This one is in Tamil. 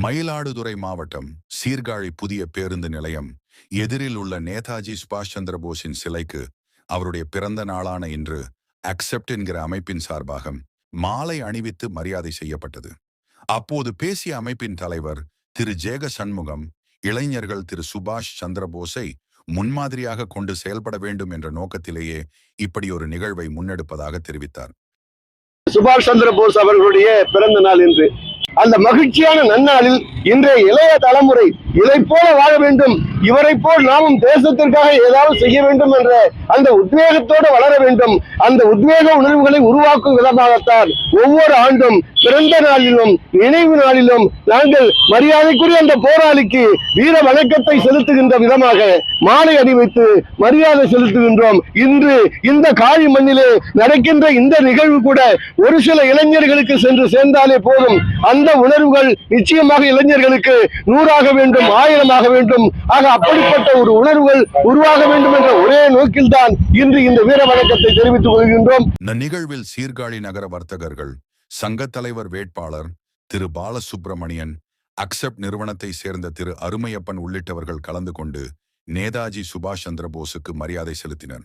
மயிலாடுதுறை மாவட்டம் சீர்காழி புதிய பேருந்து நிலையம் எதிரில் உள்ள நேதாஜி சுபாஷ் சந்திர போஸின் சிலைக்கு அவருடைய பிறந்த நாளான இன்று அக்செப்ட் என்கிற அமைப்பின் சார்பாக மாலை அணிவித்து மரியாதை செய்யப்பட்டது. அப்போது பேசிய அமைப்பின் தலைவர் திரு ஜேக சண்முகம் இளைஞர்கள் திரு சுபாஷ் சந்திர போஸை முன்மாதிரியாக கொண்டு செயல்பட வேண்டும் என்ற நோக்கத்திலேயே இப்படி ஒரு நிகழ்வை முன்னெடுப்பதாக தெரிவித்தார். சுபாஷ் சந்திர போஸ் அவர்களுடைய பிறந்த நாள் என்று அந்த மகிழ்ச்சியான நன்னாளில் இன்றைய இளைய தலைமுறை இதை போல வாழ வேண்டும், இவரை போல் நாமும் தேசத்திற்காக ஏதாவது செய்ய வேண்டும் என்ற அந்த உத்வேகத்தோடு வளர வேண்டும். அந்த உத்வேக உணர்வுகளை உருவாக்கும் விதமாகத்தான் ஒவ்வொரு ஆண்டும் பிறந்த நாளிலும் நினைவு நாளிலும் நாங்கள் மரியாதைக்குரிய அந்த போராளிக்கு வீர வணக்கத்தை செலுத்துகின்ற விதமாக மாலை அணிவித்து மரியாதை செலுத்துகின்றோம். இன்று இந்த காளி மண்ணிலே நடக்கின்ற இந்த நிகழ்வு கூட ஒரு சில இளைஞர்களுக்கு சென்று சேர்ந்தாலே போதும். அந்த உணர்வுகள் நிச்சயமாக இளைஞர்களுக்கு 100 வேண்டும், 1000 வேண்டும். ஆக அப்படிப்பட்ட ஒரு உணர்வுகள் உருவாக வேண்டும் என்ற ஒரே நோக்கில்தான் இன்று இந்த வீர வணக்கத்தை தெரிவித்துக் கொள்கின்றோம். இந்த நிகழ்வில் சீர்காழி நகர வர்த்தகர்கள் சங்க தலைவர் வேட்பாளர் திரு பாலசுப்பிரமணியன், அக்செப்ட் நிறுவனத்தை சேர்ந்த திரு அருமையப்பன் உள்ளிட்டவர்கள் கலந்து கொண்டு நேதாஜி சுபாஷ் சந்திர போஸுக்கு மரியாதை செலுத்தினர்.